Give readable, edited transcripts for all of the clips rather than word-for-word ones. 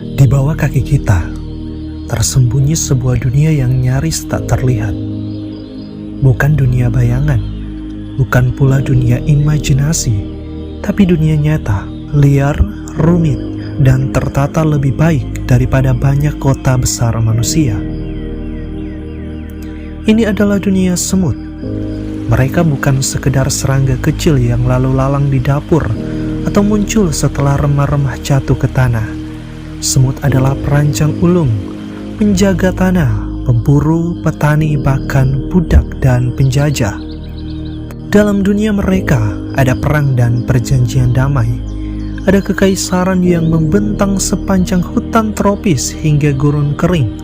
Di bawah kaki kita, tersembunyi sebuah dunia yang nyaris tak terlihat. Bukan dunia bayangan, bukan pula dunia imajinasi, tapi dunia nyata, liar, rumit, dan tertata lebih baik daripada banyak kota besar manusia. Ini adalah dunia semut. Mereka bukan sekedar serangga kecil yang lalu lalang di dapur atau muncul setelah remah-remah jatuh ke tanah. Semut adalah perancang ulung, penjaga tanah, pemburu, petani, bahkan budak dan penjajah. Dalam dunia mereka ada perang dan perjanjian damai. Ada kekaisaran yang membentang sepanjang hutan tropis hingga gurun kering.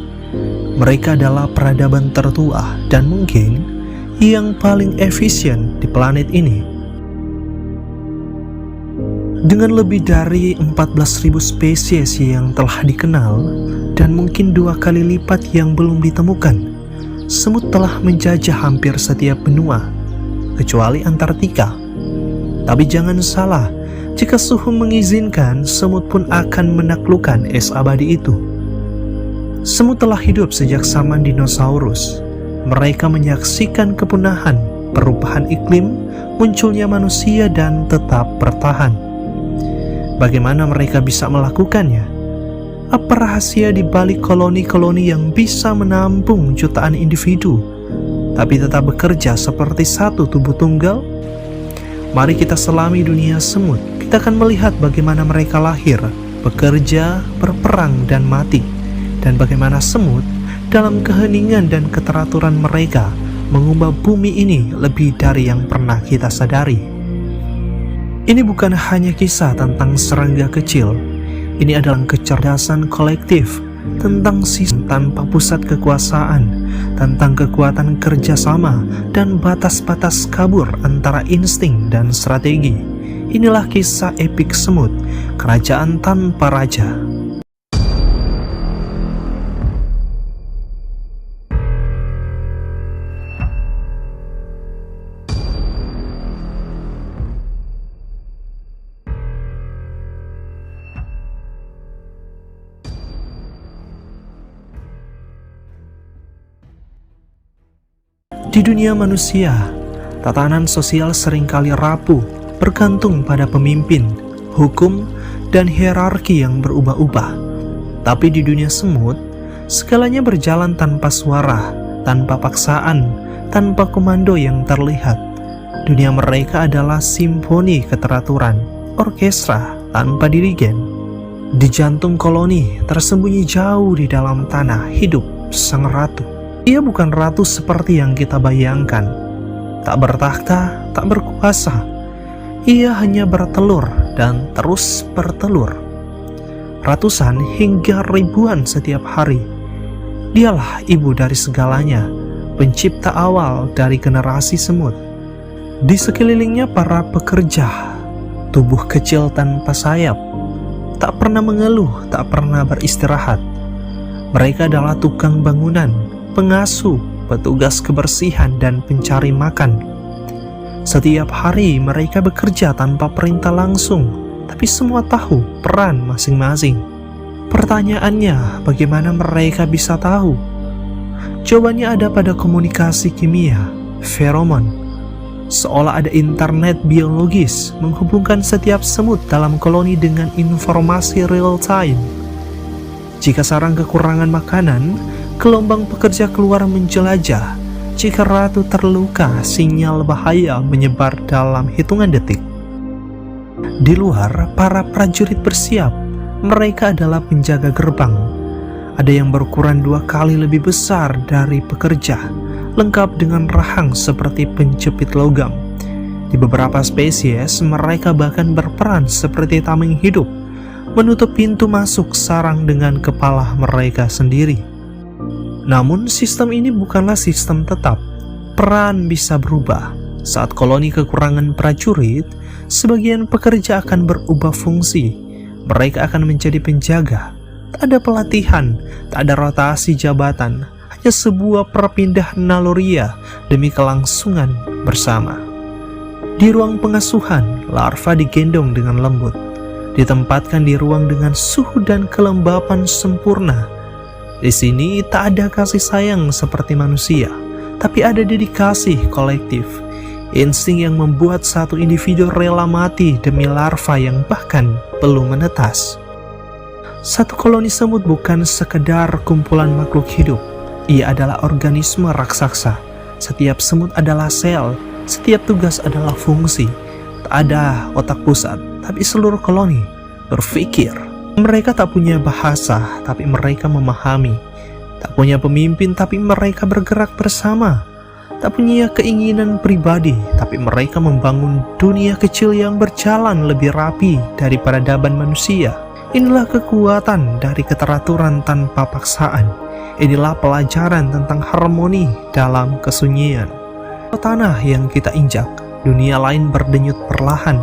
Mereka adalah peradaban tertua dan mungkin yang paling efisien di planet ini. Dengan lebih dari 14.000 spesies yang telah dikenal dan mungkin 2 kali lipat yang belum ditemukan, semut telah menjajah hampir setiap benua, kecuali Antartika. Tapi jangan salah, jika suhu mengizinkan, semut pun akan menaklukkan es abadi itu. Semut telah hidup sejak zaman dinosaurus. Mereka menyaksikan kepunahan, perubahan iklim, munculnya manusia dan tetap bertahan. Bagaimana mereka bisa melakukannya? Apa rahasia di balik koloni-koloni yang bisa menampung jutaan individu, tapi tetap bekerja seperti satu tubuh tunggal? Mari kita selami dunia semut. Kita akan melihat bagaimana mereka lahir, bekerja, berperang, dan mati. Dan bagaimana semut dalam keheningan dan keteraturan mereka mengubah bumi ini lebih dari yang pernah kita sadari. Ini bukan hanya kisah tentang serangga kecil. Ini adalah kecerdasan kolektif, tentang sistem tanpa pusat kekuasaan, tentang kekuatan kerjasama dan batas-batas kabur antara insting dan strategi. Inilah kisah epik semut, kerajaan tanpa raja. Di dunia manusia, tatanan sosial seringkali rapuh, bergantung pada pemimpin, hukum, dan hierarki yang berubah-ubah. Tapi di dunia semut, segalanya berjalan tanpa suara, tanpa paksaan, tanpa komando yang terlihat. Dunia mereka adalah simfoni keteraturan, orkestra tanpa dirigen. Di jantung koloni, tersembunyi jauh di dalam tanah, hidup sang ratu. Ia bukan ratu seperti yang kita bayangkan, tak bertakhta, tak berkuasa. Ia hanya bertelur dan terus bertelur, ratusan hingga ribuan setiap hari. Dialah ibu dari segalanya, pencipta awal dari generasi semut. Di sekelilingnya para pekerja, tubuh kecil tanpa sayap, tak pernah mengeluh, tak pernah beristirahat. Mereka adalah tukang bangunan, pengasuh, petugas kebersihan, dan pencari makan. Setiap hari mereka bekerja tanpa perintah langsung, tapi semua tahu peran masing-masing. Pertanyaannya, bagaimana mereka bisa tahu? Jawabannya ada pada komunikasi kimia, feromon. Seolah ada internet biologis menghubungkan setiap semut dalam koloni dengan informasi real time. Jika sarang kekurangan makanan, gelombang pekerja keluar menjelajah. Jika ratu terluka, sinyal bahaya menyebar dalam hitungan detik. Di luar, para prajurit bersiap. Mereka adalah penjaga gerbang. Ada yang berukuran 2 kali lebih besar dari pekerja, lengkap dengan rahang seperti penjepit logam. Di beberapa spesies, mereka bahkan berperan seperti tameng hidup, menutup pintu masuk sarang dengan kepala mereka sendiri. Namun sistem ini bukanlah sistem tetap. Peran bisa berubah. Saat koloni kekurangan prajurit, sebagian pekerja akan berubah fungsi. Mereka akan menjadi penjaga. Tak ada pelatihan, tak ada rotasi jabatan, hanya sebuah perpindahan naluriah demi kelangsungan bersama. Di ruang pengasuhan, larva digendong dengan lembut. ditempatkan di ruang dengan suhu dan kelembapan sempurna. Di sini tak ada kasih sayang seperti manusia, tapi ada dedikasi kolektif, insting yang membuat satu individu rela mati demi larva yang bahkan belum menetas. Satu koloni semut bukan sekedar kumpulan makhluk hidup, ia adalah organisme raksasa. Setiap semut adalah sel, setiap tugas adalah fungsi. Tak ada otak pusat, tapi seluruh koloni berpikir. Mereka tak punya bahasa, tapi mereka memahami. Tak punya pemimpin, tapi mereka bergerak bersama. Tak punya keinginan pribadi, tapi mereka membangun dunia kecil yang berjalan lebih rapi daripada peradaban manusia. Inilah kekuatan dari keteraturan tanpa paksaan. Inilah pelajaran tentang harmoni dalam kesunyian. Tanah yang kita injak, dunia lain berdenyut perlahan.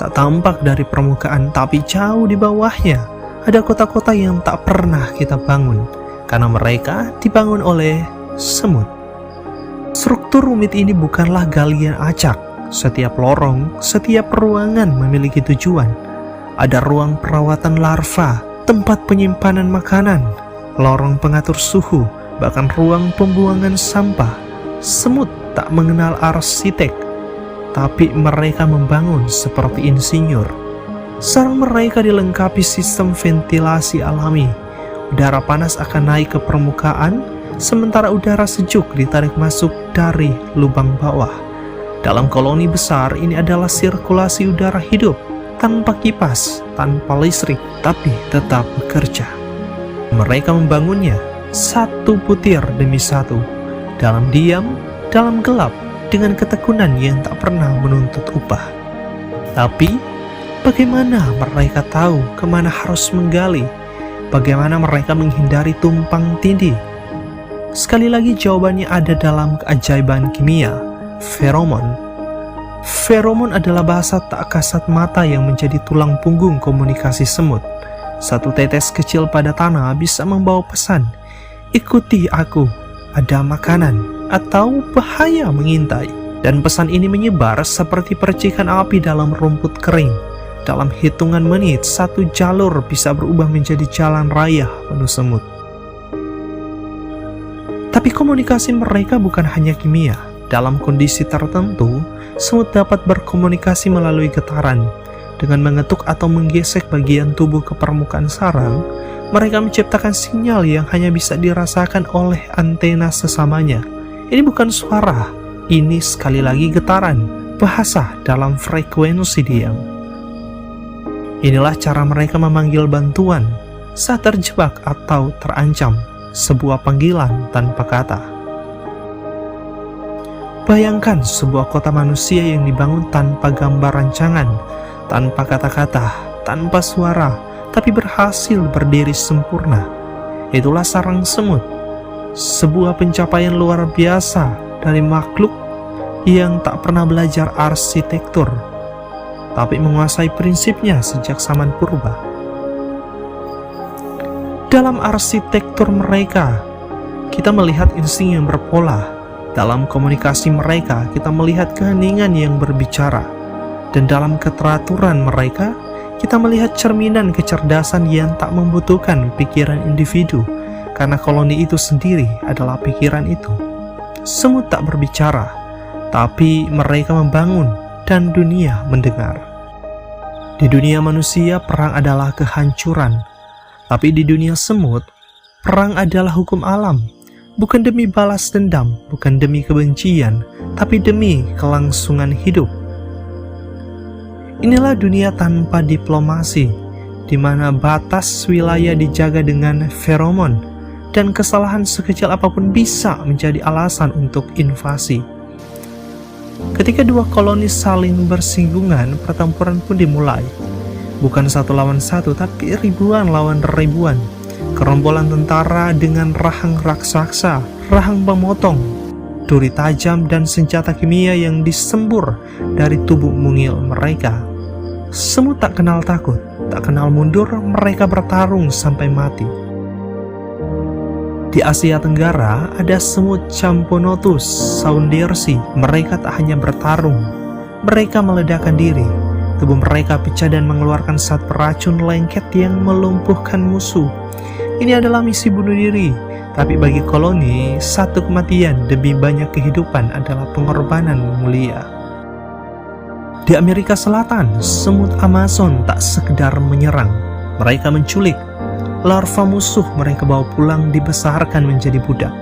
Tak tampak dari permukaan, tapi jauh di bawahnya ada kota-kota yang tak pernah kita bangun, karena mereka dibangun oleh semut. Struktur rumit ini bukanlah galian acak. Setiap lorong, setiap ruangan memiliki tujuan. Ada ruang perawatan larva, tempat penyimpanan makanan, lorong pengatur suhu, bahkan ruang pembuangan sampah. Semut tak mengenal arsitek, tapi mereka membangun seperti insinyur. Sarang mereka dilengkapi sistem ventilasi alami. Udara panas akan naik ke permukaan, sementara udara sejuk ditarik masuk dari lubang bawah. Dalam koloni besar ini adalah sirkulasi udara hidup, tanpa kipas, tanpa listrik, tapi tetap bekerja. Mereka membangunnya satu butir demi satu, dalam diam, dalam gelap, dengan ketekunan yang tak pernah menuntut upah. Tapi, bagaimana mereka tahu kemana harus menggali? Bagaimana mereka menghindari tumpang tindih? Sekali lagi jawabannya ada dalam keajaiban kimia, feromon. Feromon adalah bahasa tak kasat mata yang menjadi tulang punggung komunikasi semut. Satu tetes kecil pada tanah bisa membawa pesan, ikuti aku, ada makanan, atau bahaya mengintai. Dan pesan ini menyebar seperti percikan api dalam rumput kering. Dalam hitungan menit, satu jalur bisa berubah menjadi jalan raya penuh semut. Tapi komunikasi mereka bukan hanya kimia. Dalam kondisi tertentu, semut dapat berkomunikasi melalui getaran. Dengan mengetuk atau menggesek bagian tubuh ke permukaan sarang, mereka menciptakan sinyal yang hanya bisa dirasakan oleh antena sesamanya. Ini bukan suara, ini sekali lagi getaran, bahasa dalam frekuensi diam. Inilah cara mereka memanggil bantuan saat terjebak atau terancam, sebuah panggilan tanpa kata. Bayangkan sebuah kota manusia yang dibangun tanpa gambar rancangan, tanpa kata-kata, tanpa suara, tapi berhasil berdiri sempurna. Itulah sarang semut, sebuah pencapaian luar biasa dari makhluk yang tak pernah belajar arsitektur, tapi menguasai prinsipnya sejak zaman purba. Dalam arsitektur mereka, kita melihat insting yang berpola. Dalam komunikasi mereka, kita melihat keheningan yang berbicara. Dan dalam keteraturan mereka, kita melihat cerminan kecerdasan yang tak membutuhkan pikiran individu, karena koloni itu sendiri adalah pikiran itu. Semut tak berbicara, tapi mereka membangun dan dunia mendengar. Di dunia manusia, perang adalah kehancuran, tapi di dunia semut, perang adalah hukum alam. Bukan demi balas dendam, bukan demi kebencian, tapi demi kelangsungan hidup. Inilah dunia tanpa diplomasi, di mana batas wilayah dijaga dengan feromon, dan kesalahan sekecil apapun bisa menjadi alasan untuk invasi. Ketika dua koloni saling bersinggungan, pertempuran pun dimulai. Bukan satu lawan satu, tapi ribuan lawan ribuan. Gerombolan tentara dengan rahang raksasa, rahang pemotong, duri tajam dan senjata kimia yang disembur dari tubuh mungil mereka. Semut tak kenal takut, tak kenal mundur, mereka bertarung sampai mati. Di Asia Tenggara ada semut Champenotus saundersi. Mereka tak hanya bertarung, mereka meledakkan diri. tubuh mereka pecah dan mengeluarkan zat beracun lengket yang melumpuhkan musuh. Ini adalah misi bunuh diri, tapi bagi koloni, satu kematian demi banyak kehidupan adalah pengorbanan mulia. Di Amerika Selatan, semut Amazon tak sekedar menyerang, mereka menculik. Larva musuh mereka bawa pulang dibesarkan menjadi budak.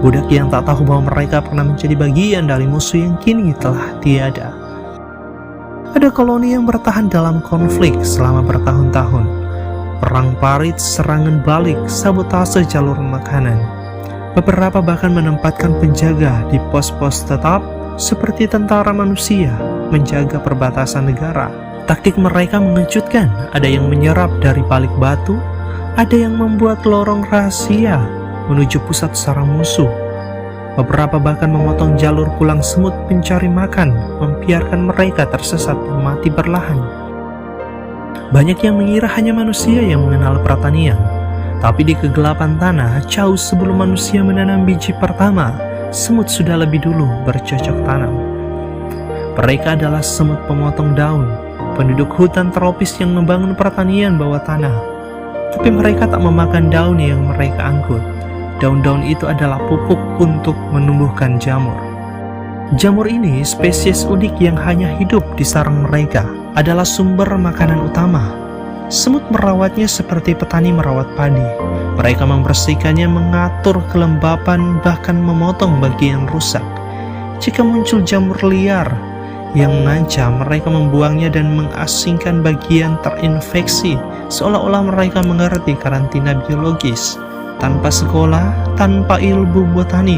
Budak yang tak tahu bahwa mereka pernah menjadi bagian dari musuh yang kini telah tiada. Ada koloni yang bertahan dalam konflik selama bertahun-tahun. Perang parit, serangan balik, sabotase jalur makanan. Beberapa bahkan menempatkan penjaga di pos-pos tetap seperti tentara manusia menjaga perbatasan negara. Taktik mereka mengejutkan, ada yang menyerap dari balik batu, ada yang membuat lorong rahasia menuju pusat sarang musuh. Beberapa bahkan memotong jalur pulang semut pencari makan, membiarkan mereka tersesat dan mati berlahan. Banyak yang mengira hanya manusia yang mengenal pertanian, tapi di kegelapan tanah, jauh sebelum manusia menanam biji pertama, semut sudah lebih dulu bercocok tanam. Mereka adalah semut pemotong daun, penduduk hutan tropis yang membangun pertanian bawah tanah. Tapi mereka tak memakan daun yang mereka angkut. Daun-daun itu adalah pupuk untuk menumbuhkan jamur. Jamur ini spesies unik yang hanya hidup di sarang mereka, adalah sumber makanan utama. Semut merawatnya seperti petani merawat padi. Mereka membersihkannya, mengatur kelembapan, bahkan memotong bagian rusak. Jika muncul jamur liar yang mengancam, mereka membuangnya dan mengasingkan bagian terinfeksi, seolah-olah mereka mengerti karantina biologis. Tanpa sekolah, tanpa ilmu botani,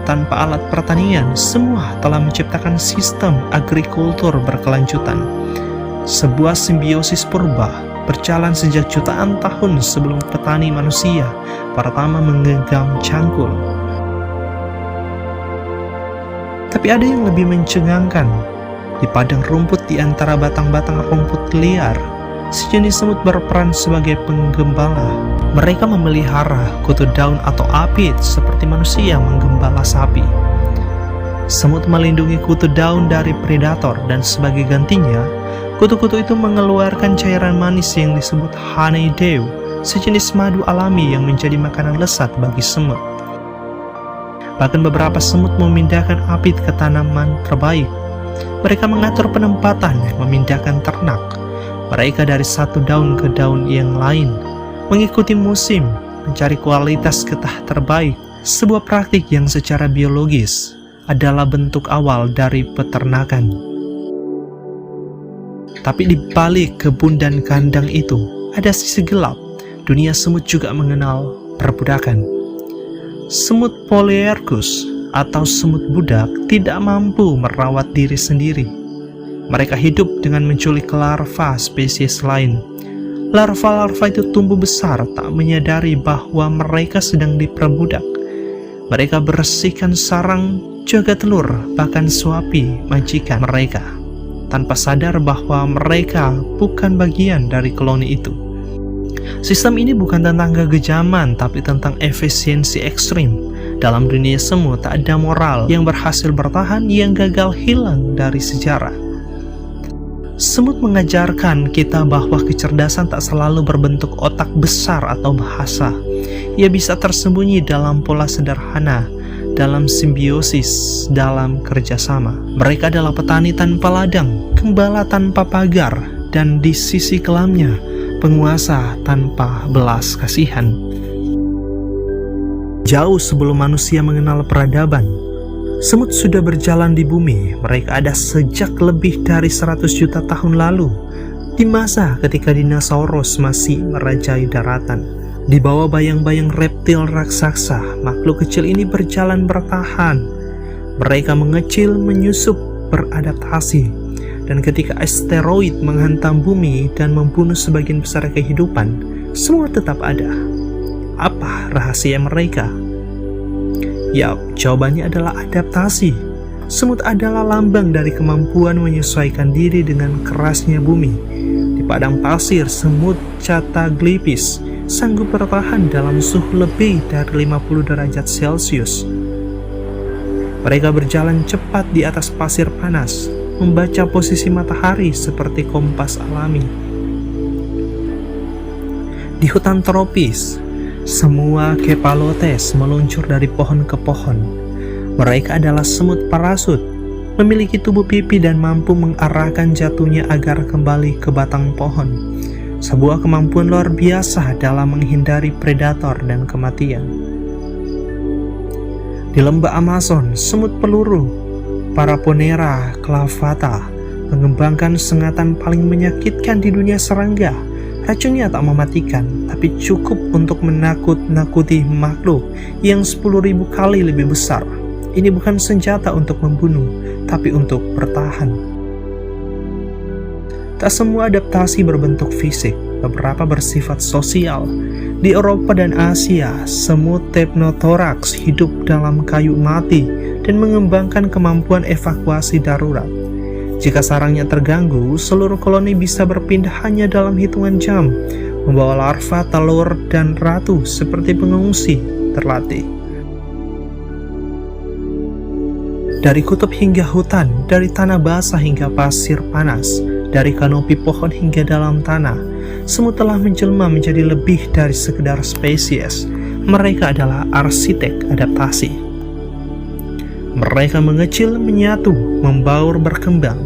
tanpa alat pertanian, semua telah menciptakan sistem agrikultur berkelanjutan. Sebuah simbiosis purba berjalan sejak jutaan tahun sebelum petani manusia pertama menggenggam cangkul. Tapi ada yang lebih mencengangkan. Di padang rumput di antara batang-batang rumput liar, sejenis semut berperan sebagai penggembala. Mereka memelihara kutu daun atau apit seperti manusia menggembala sapi. Semut melindungi kutu daun dari predator dan sebagai gantinya, kutu-kutu itu mengeluarkan cairan manis yang disebut honeydew, sejenis madu alami yang menjadi makanan lezat bagi semut. Bahkan beberapa semut memindahkan apit ke tanaman terbaik. Mereka mengatur penempatan, memindahkan ternak mereka dari satu daun ke daun yang lain, mengikuti musim, mencari kualitas getah terbaik. Sebuah praktik yang secara biologis adalah bentuk awal dari peternakan. Tapi di balik kebun dan kandang itu, ada sisi gelap. Dunia semut juga mengenal perbudakan. Semut Polyergus atau semut budak tidak mampu merawat diri sendiri. Mereka hidup dengan menculik larva spesies lain. Larva-larva itu tumbuh besar tak menyadari bahwa mereka sedang diperbudak. Mereka bersihkan sarang, jaga telur, bahkan suapi majikan mereka, tanpa sadar bahwa mereka bukan bagian dari koloni itu. Sistem ini bukan tentang kekejaman, tapi tentang efisiensi ekstrim. Dalam dunia semut tak ada moral yang berhasil bertahan, yang gagal hilang dari sejarah. Semut mengajarkan kita bahwa kecerdasan tak selalu berbentuk otak besar atau bahasa. Ia bisa tersembunyi dalam pola sederhana, dalam simbiosis, dalam kerjasama. Mereka adalah petani tanpa ladang, gembala tanpa pagar, dan di sisi kelamnya, penguasa tanpa belas kasihan. Jauh sebelum manusia mengenal peradaban, semut sudah berjalan di bumi. Mereka ada sejak lebih dari 100 juta tahun lalu, di masa ketika dinosaurus masih merajai daratan. Di bawah bayang-bayang reptil raksasa, makhluk kecil ini berjalan bertahan. Mereka mengecil, menyusup, beradaptasi. Dan ketika asteroid menghantam bumi dan membunuh sebagian besar kehidupan, semua tetap ada. Apa rahasia mereka? Ya, jawabannya adalah adaptasi. Semut adalah lambang dari kemampuan menyesuaikan diri dengan kerasnya bumi. Di padang pasir, semut Cataglypis sanggup bertahan dalam suhu lebih dari 50 derajat Celcius. Mereka berjalan cepat di atas pasir panas, membaca posisi matahari seperti kompas alami. Di hutan tropis, semua kepalotes meluncur dari pohon ke pohon. Mereka adalah semut parasut, memiliki tubuh pipi dan mampu mengarahkan jatuhnya agar kembali ke batang pohon. Sebuah kemampuan luar biasa dalam menghindari predator dan kematian. Di lembah Amazon, semut peluru, Paraponera clavata, mengembangkan sengatan paling menyakitkan di dunia serangga. Racunnya tak mematikan, tapi cukup untuk menakut-nakuti makhluk yang 10.000 kali lebih besar. Ini bukan senjata untuk membunuh, tapi untuk bertahan. Tak semua adaptasi berbentuk fisik, beberapa bersifat sosial. Di Eropa dan Asia, semut Tepnotorax hidup dalam kayu mati dan mengembangkan kemampuan evakuasi darurat. Jika sarangnya terganggu, seluruh koloni bisa berpindah hanya dalam hitungan jam, membawa larva, telur, dan ratu seperti pengungsi terlatih. Dari kutub hingga hutan, dari tanah basah hingga pasir panas, dari kanopi pohon hingga dalam tanah, semut telah menjelma menjadi lebih dari sekedar spesies. Mereka adalah arsitek adaptasi. Mereka mengecil, menyatu, membaur, berkembang.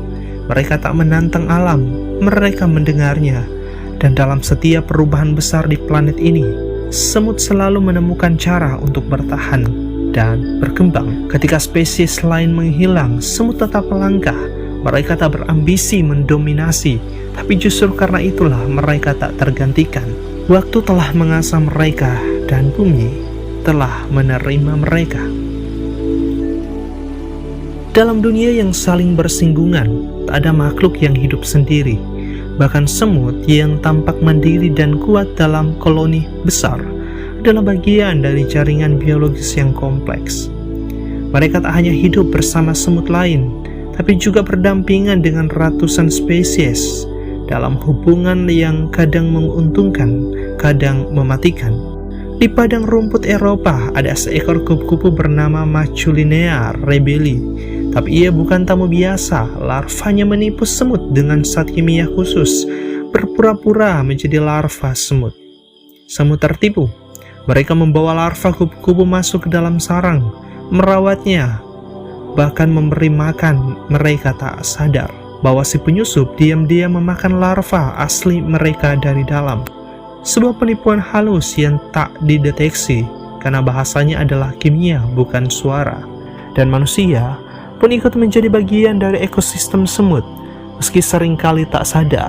Mereka tak menantang alam, mereka mendengarnya. Dan dalam setiap perubahan besar di planet ini, semut selalu menemukan cara untuk bertahan dan berkembang. Ketika spesies lain menghilang, semut tetap melangkah. Mereka tak berambisi mendominasi, tapi justru karena itulah mereka tak tergantikan. Waktu telah mengasah mereka, dan bumi telah menerima mereka. Dalam dunia yang saling bersinggungan, tak ada makhluk yang hidup sendiri. Bahkan semut yang tampak mandiri dan kuat dalam koloni besar adalah bagian dari jaringan biologis yang kompleks. Mereka tak hanya hidup bersama semut lain, tapi juga berdampingan dengan ratusan spesies dalam hubungan yang kadang menguntungkan, kadang mematikan. Di padang rumput Eropa ada seekor kupu-kupu bernama Maculinea rebelli, tapi ia bukan tamu biasa. Larvanya menipu semut dengan zat kimia khusus, berpura-pura menjadi larva semut. Semut tertipu. Mereka membawa larva kupu-kupu masuk ke dalam sarang, merawatnya, bahkan memberi makan. Mereka tak sadar bahwa si penyusup diam-diam memakan larva asli mereka dari dalam. Sebuah penipuan halus yang tak dideteksi karena bahasanya adalah kimia, bukan suara. Dan manusia pun ikut menjadi bagian dari ekosistem semut, meski seringkali tak sadar.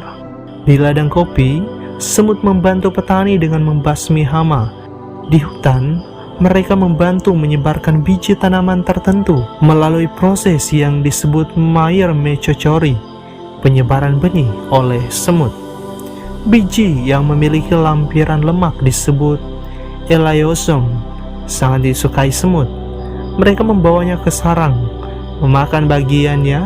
Di ladang kopi, semut membantu petani dengan membasmi hama. Di hutan, mereka membantu menyebarkan biji tanaman tertentu melalui proses yang disebut Mayer-Mecochori, penyebaran benih oleh semut. Biji yang memiliki lampiran lemak disebut elaiosome, sangat disukai semut. Mereka membawanya ke sarang, memakan bagiannya,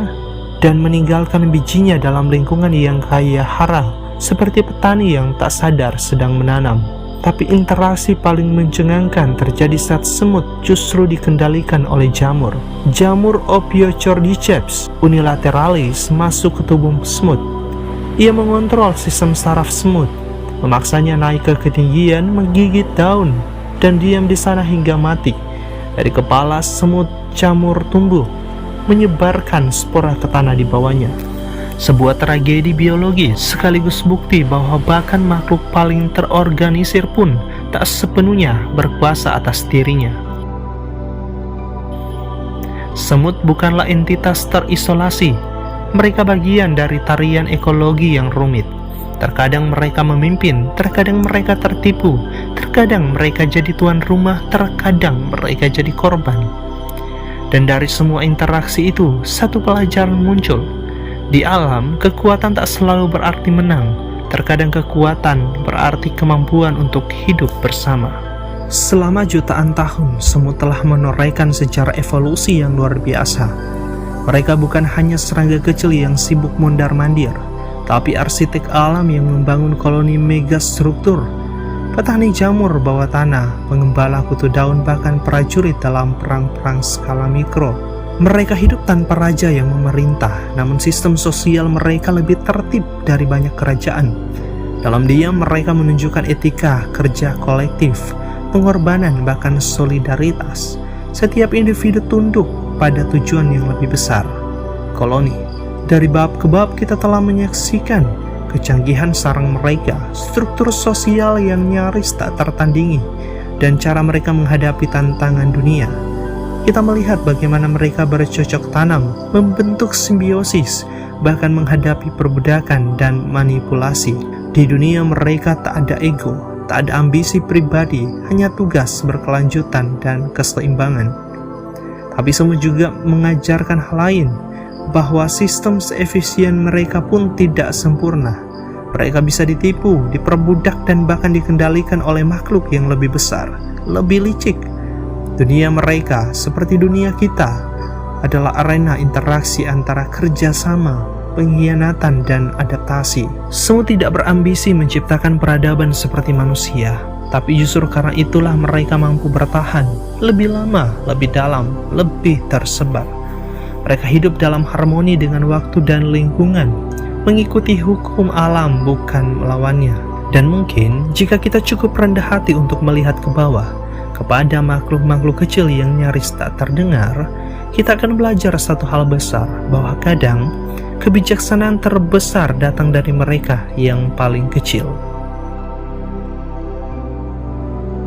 dan meninggalkan bijinya dalam lingkungan yang kaya hara, seperti petani yang tak sadar sedang menanam. Tapi interaksi paling mencengangkan terjadi saat semut justru dikendalikan oleh jamur. Jamur Ophiocordyceps unilateralis masuk ke tubuh semut. Ia mengontrol sistem saraf semut, memaksanya naik ke ketinggian, menggigit daun, dan diam di sana hingga mati. Dari kepala semut, jamur tumbuh, menyebarkan spora ke tanah di bawahnya. Sebuah tragedi biologi sekaligus bukti bahwa bahkan makhluk paling terorganisir pun tak sepenuhnya berkuasa atas dirinya. Semut bukanlah entitas terisolasi. Mereka bagian dari tarian ekologi yang rumit. Terkadang mereka memimpin, terkadang mereka tertipu, terkadang mereka jadi tuan rumah, terkadang mereka jadi korban. Dan dari semua interaksi itu, satu pelajaran muncul. Di alam, kekuatan tak selalu berarti menang. Terkadang kekuatan berarti kemampuan untuk hidup bersama. Selama jutaan tahun, semut telah menorehkan sejarah evolusi yang luar biasa. Mereka bukan hanya serangga kecil yang sibuk mondar-mandir, tapi arsitek alam yang membangun koloni megastruktur. Petani jamur bawah tanah, pengembala kutu daun, bahkan prajurit dalam perang-perang skala mikro. Mereka hidup tanpa raja yang memerintah, namun sistem sosial mereka lebih tertib dari banyak kerajaan. Dalam diam mereka menunjukkan etika, kerja kolektif, pengorbanan, bahkan solidaritas. Setiap individu tunduk pada tujuan yang lebih besar, koloni. Dari bab ke bab kita telah menyaksikan kecanggihan sarang mereka, struktur sosial yang nyaris tak tertandingi, dan cara mereka menghadapi tantangan dunia. Kita melihat bagaimana mereka bercocok tanam, membentuk simbiosis, bahkan menghadapi perbudakan dan manipulasi. Di dunia mereka tak ada ego, tak ada ambisi pribadi, hanya tugas berkelanjutan dan keseimbangan. Tapi semua juga mengajarkan hal lain, bahwa sistem seefisien mereka pun tidak sempurna. Mereka bisa ditipu, diperbudak, dan bahkan dikendalikan oleh makhluk yang lebih besar, lebih licik. Dunia mereka, seperti dunia kita, adalah arena interaksi antara kerjasama, pengkhianatan, dan adaptasi. Semua tidak berambisi menciptakan peradaban seperti manusia, tapi justru karena itulah mereka mampu bertahan lebih lama, lebih dalam, lebih tersebar. Mereka hidup dalam harmoni dengan waktu dan lingkungan, mengikuti hukum alam bukan melawannya. Dan mungkin jika kita cukup rendah hati untuk melihat ke bawah, kepada makhluk-makhluk kecil yang nyaris tak terdengar, kita akan belajar satu hal besar, bahwa kadang kebijaksanaan terbesar datang dari mereka yang paling kecil.